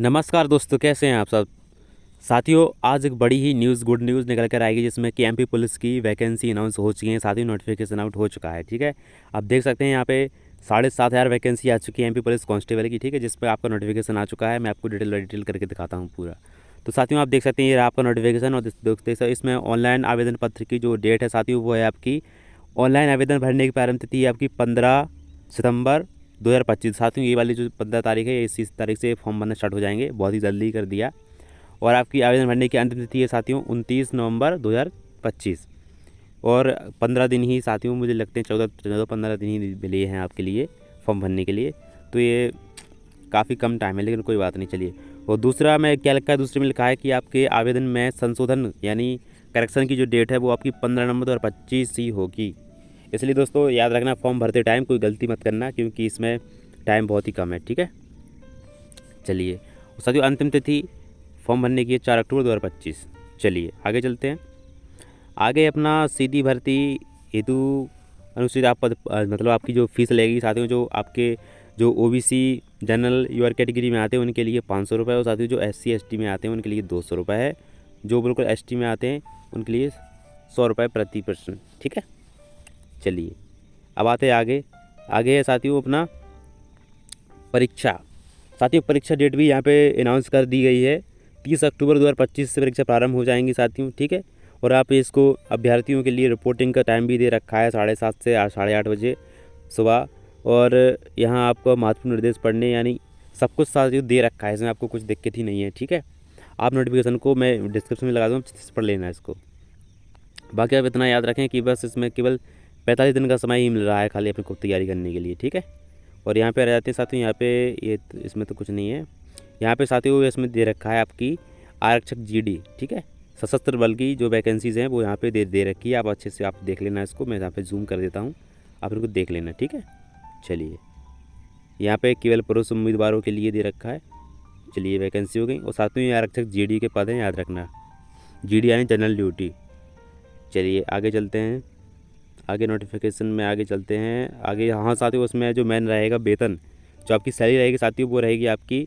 नमस्कार दोस्तों, कैसे हैं आप सब। साथियों, आज एक बड़ी ही गुड न्यूज़ निकल कर आएगी, जिसमें कि एमपी पुलिस की वैकेंसी अनाउंस हो चुकी है। साथ ही नोटिफिकेशन आउट हो चुका है। ठीक है, आप देख सकते हैं यहाँ पे 7,500 वैकेंसी आ चुकी है एमपी पुलिस कांस्टेबल की। ठीक है, जिस पर आपका नोटिफिकेशन आ चुका है। मैं आपको डिटेल करके दिखाता हूँ पूरा। तो साथियों, आप देख सकते हैं ये रहा आपका नोटिफिकेशन। और देख सकते इसमें ऑनलाइन आवेदन पत्र की जो डेट है साथियों, वो है आपकी ऑनलाइन आवेदन भरने की प्रारंभ तिथि है आपकी 15 सितंबर 2025। साथियों, ये वाली जो 15 तारीख है, इसी तारीख से फॉर्म भरना स्टार्ट हो जाएंगे। बहुत ही जल्दी कर दिया। और आपकी आवेदन भरने की अंतिम तिथि है साथियों 29 नवंबर 2025। और 15 दिन ही साथियों, मुझे लगते हैं 14-15 दिन ही मिले हैं आपके लिए फॉर्म भरने के लिए। तो ये काफ़ी कम टाइम है, लेकिन कोई बात नहीं। चलिए, और दूसरा में क्या लिखा है, दूसरे में लिखा है कि आपके आवेदन में संशोधन यानी करेक्शन की जो डेट है वो आपकी 15 नवंबर 2025 ही होगी। इसलिए दोस्तों याद रखना, फॉर्म भरते टाइम कोई गलती मत करना, क्योंकि इसमें टाइम बहुत ही कम है। ठीक है, चलिए। साथियों, अंतिम तिथि फॉर्म भरने की है 4 अक्टूबर 2025। चलिए आगे चलते हैं। आगे अपना सीधी भर्ती हेतु अनुसूचित आप पद मतलब आपकी जो फीस लगेगी साथियों, जो आपके जो ओबीसी जनरल यूआर कैटेगरी में आते हैं उनके लिए 500 रुपये, और साथियों जो एससी एसटी में आते हैं उनके लिए 200 रुपये है। जो बिल्कुल एसटी में आते हैं उनके लिए 100 रुपये प्रति पर्सन। ठीक है, चलिए अब आते हैं आगे। आगे है साथियों अपना परीक्षा। साथियों, परीक्षा डेट भी यहाँ पे अनाउंस कर दी गई है। 30 अक्टूबर 2025 से परीक्षा प्रारंभ हो जाएंगी साथियों। ठीक है, और आप इसको अभ्यर्थियों के लिए रिपोर्टिंग का टाइम भी दे रखा है 7:30 से 8:30 बजे सुबह। और यहाँ आपको महत्वपूर्ण निर्देश पढ़ने यानी सब कुछ साथियों दे रखा है, इसमें आपको कुछ दिक्कत ही नहीं है। ठीक है, आप नोटिफिकेशन को मैं डिस्क्रिप्शन में लगा दूँगा, पढ़ लेना इसको। बाकी आप इतना याद रखें कि बस इसमें केवल 45 दिन का समय ही मिल रहा है खाली अपनी को तैयारी करने के लिए। ठीक है, और यहाँ पे रह जाते हैं साथियों, यहाँ पे ये इसमें तो कुछ नहीं है। यहाँ पे साथियों इसमें दे रखा है आपकी आरक्षक जीडी। ठीक है, सशस्त्र बल की जो वैकेंसीज़ हैं वो यहाँ पे दे रखी है। आप अच्छे से आप देख लेना इसको, मैं यहाँ पे जूम कर देता हूँ, आप इनको देख लेना। ठीक है, चलिए यहाँ पे केवल पुरुष उम्मीदवारों के लिए दे रखा है। चलिए, वैकेंसी हो गई। और साथियों ये आरक्षक जीडी के पद हैं, याद रखना, जीडी यानी जनरल ड्यूटी। चलिए आगे चलते हैं। आगे नोटिफिकेशन में आगे चलते हैं। आगे हाँ साथियों, उसमें जो मेन रहेगा वेतन, जो आपकी सैलरी रहेगी साथियों, वो रहेगी आपकी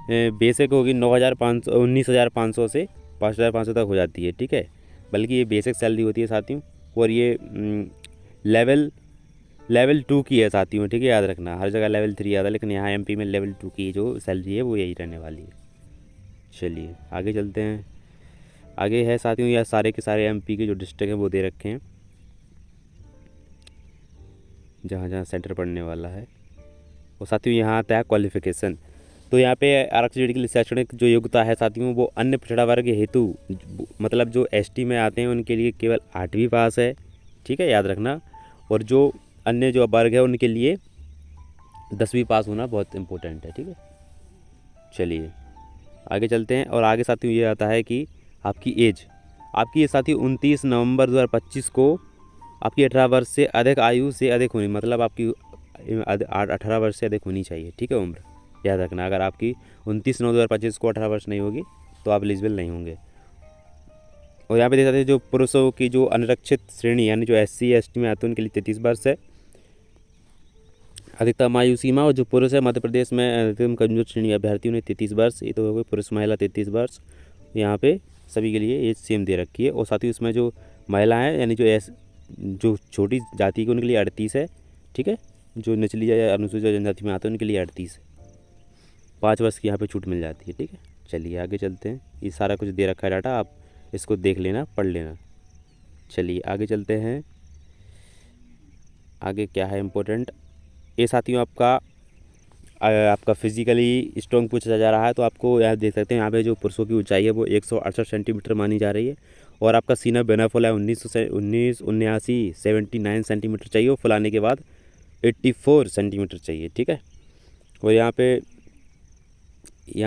बेसिक होगी 19,500 से 5,500 तक हो जाती है। ठीक है, बल्कि ये बेसिक सैलरी होती है साथियों। और ये लेवल 2 की है साथियों। ठीक है, याद रखना, हर जगह लेवल 3 आता है, लेकिन यहाँ एमपी में लेवल 2 की जो सैलरी है वो यही रहने वाली है। चलिए आगे चलते हैं। आगे है साथियों, यह सारे के सारे एमपी के जो डिस्ट्रिक्ट हैं वो दे रखे हैं, जहाँ जहाँ सेंटर पड़ने वाला है। और साथियों यहाँ आता है क्वालिफिकेशन। तो यहाँ पे आरक्षण के लिए शैक्षणिक जो योग्यता है साथियों, वो अन्य पिछड़ा वर्ग हेतु मतलब जो एसटी में आते हैं उनके लिए केवल 8वीं पास है। ठीक है, याद रखना। और जो अन्य जो वर्ग है उनके लिए 10वीं पास होना बहुत इंपॉर्टेंट है। ठीक है, चलिए आगे चलते हैं। और आगे साथियों ये आता है कि आपकी एज, आपकी ये साथियों 29 नवंबर 2025 को आपकी 18 वर्ष से अधिक आयु से अधिक होनी, मतलब आपकी 18 वर्ष से अधिक होनी चाहिए। ठीक है, उम्र याद रखना। अगर आपकी 29/9/2025 को 18 वर्ष नहीं होगी तो आप एलिजिबल नहीं होंगे। और यहाँ पे देख सकते हैं जो पुरुषों की जो अनरक्षित श्रेणी यानी जो SC ST में आते हैं उनके लिए 33 वर्ष है अधिकतम आयु सीमा। और जो पुरुष है मध्य प्रदेश में अधिकतम कमजोर श्रेणी अभ्यर्थियों ने 33 वर्ष, ये तो हो गए पुरुष महिला 33 वर्ष। यहाँ पे सभी के लिए एज सेम दे रखी है। और साथ ही उसमें जो महिला है यानी जो छोटी जाति के उनके लिए 38 है। ठीक है, जो निचली या अनुसूचित जनजाति में आते हैं उनके लिए 38 है। 5 वर्ष की यहाँ पे छूट मिल जाती है। ठीक है, चलिए आगे चलते हैं। ये सारा कुछ दे रखा है डाटा, आप इसको देख लेना, पढ़ लेना। चलिए आगे चलते हैं। आगे क्या है इम्पोर्टेंट, ये साथियों आपका फिजिकली स्ट्रॉन्ग पूछा जा रहा है। तो आपको यहाँ देख सकते हैं, यहाँ पे जो पुरुषों की ऊंचाई है वो 168 सेंटीमीटर मानी जा रही है। और आपका सीना बेनाफुल है 79 सेंटीमीटर चाहिए, और फुलाने के बाद 84 सेंटीमीटर चाहिए। ठीक है, और यहाँ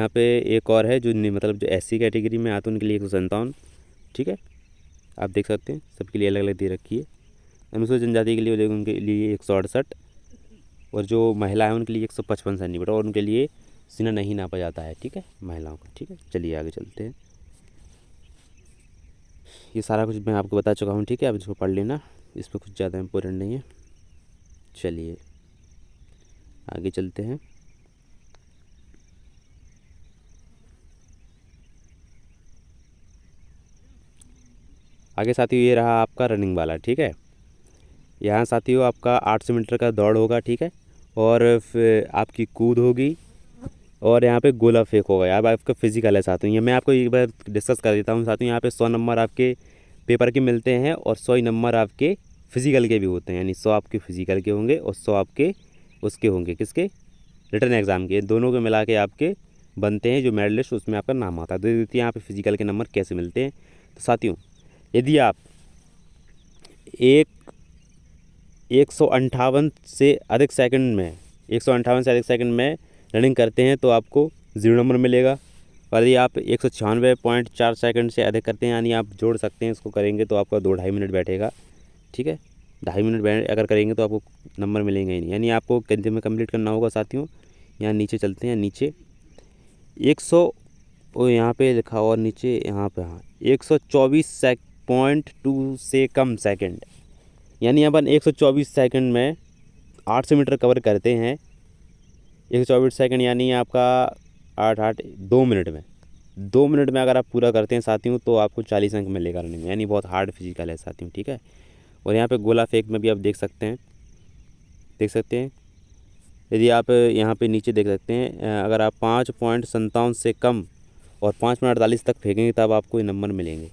पे एक और है जो मतलब जो SC कैटेगरी में आते हैं उनके लिए 157। ठीक है, आप देख सकते हैं सबके लिए अलग अलग दे रखी है। अनुसूचित जनजाति के लिए उनके लिए 168, और जो महिला है उनके लिए 155 सेंटीमीटर, और उनके लिए सीना नहीं नापा जाता है। ठीक है, महिलाओं का। ठीक है, चलिए आगे चलते हैं। ये सारा कुछ मैं आपको बता चुका हूँ। ठीक है, आप इसको पढ़ लेना, इसमें कुछ ज़्यादा इम्पोर्टेंट नहीं है। चलिए आगे चलते हैं। आगे साथियों ये रहा आपका रनिंग वाला, ठीक है। यहाँ साथियों आपका 800 मीटर का दौड़ होगा, ठीक है, और फिर आपकी कूद होगी, और यहाँ पे गोला फेंक होगा। यहाँ आपका फिजिकल है साथियों। ये मैं आपको एक बार डिस्कस कर देता हूँ साथियों। यहाँ पे 100 नंबर आपके पेपर के मिलते हैं और 100 नंबर आपके फिजिकल के भी होते हैं, यानी 100 आपके फिजिकल के होंगे और 100 आपके उसके होंगे, किसके, रिटर्न एग्ज़ाम के। दोनों को मिला के आपके बनते हैं जो मेडलिस्ट, उसमें आपका नाम आता है। तो देखिए यहाँ पे फिजिकल के नंबर कैसे मिलते हैं। तो साथियों यदि आप 158 से अधिक सेकंड में 158 से अधिक सेकंड में रनिंग करते हैं तो आपको 0 नंबर मिलेगा। और यदि आप 196.4 सेकंड से अधिक करते हैं, यानी आप जोड़ सकते हैं, इसको करेंगे तो आपका 2-2.5 मिनट बैठेगा, ठीक है। 2.5 मिनट अगर करेंगे तो आपको नंबर मिलेंगे ही नहीं, यानी आपको कितने में कंप्लीट करना होगा साथियों। यहाँ नीचे चलते हैं, नीचे 100 और यहाँ पे लिखा और नीचे यहाँ पे, हाँ, 124.2 से कम सेकंड, यानी अपन 124 सेकंड में 800 मीटर कवर करते हैं। 124 सेकंड यानी आपका 8 2 मिनट में, 2 मिनट में अगर आप पूरा करते हैं साथियों तो आपको 40 अंक मिलेगा रनिंग में, यानी बहुत हार्ड फिजिकल है साथियों, ठीक है। और यहाँ पे गोला फेंक में भी आप देख सकते हैं। यदि आप यहाँ पे नीचे देख सकते हैं, अगर आप 5.57 से कम और 5 मिनट 48 तक फेंकेंगे तब आपको ये नंबर मिलेंगे।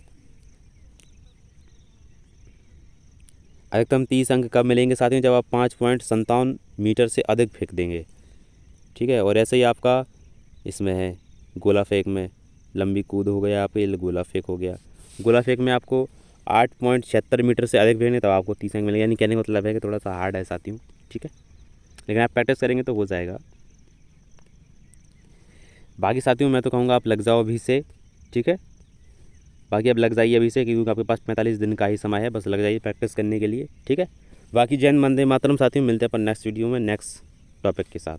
अधिकतम 30 अंक कब मिलेंगे साथियों, जब आप 5.57 मीटर से अधिक फेंक देंगे, ठीक है। और ऐसे ही आपका इसमें है गोला फेंक में, लंबी कूद हो गया, आप ये गोला फेंक हो गया। गोला फेंक में आपको 8.76 मीटर से अधिक फेंकने तब आपको 30 अंक मिलेंगे, यानी कहने का मतलब है कि थोड़ा सा हार्ड है साथियों, ठीक है, लेकिन आप प्रैक्टिस करेंगे तो हो जाएगा। बाकी साथियों मैं तो कहूँगा आप लग जाओ अभी से, ठीक है। बाकी अब लग जाइए अभी से, क्योंकि आपके पास 45 दिन का ही समय है, बस लग जाइए प्रैक्टिस करने के लिए, ठीक है। बाकी जय हिंद, वंदे मातरम साथियों, मिलते हैं अपन नेक्स्ट वीडियो में नेक्स्ट टॉपिक के साथ।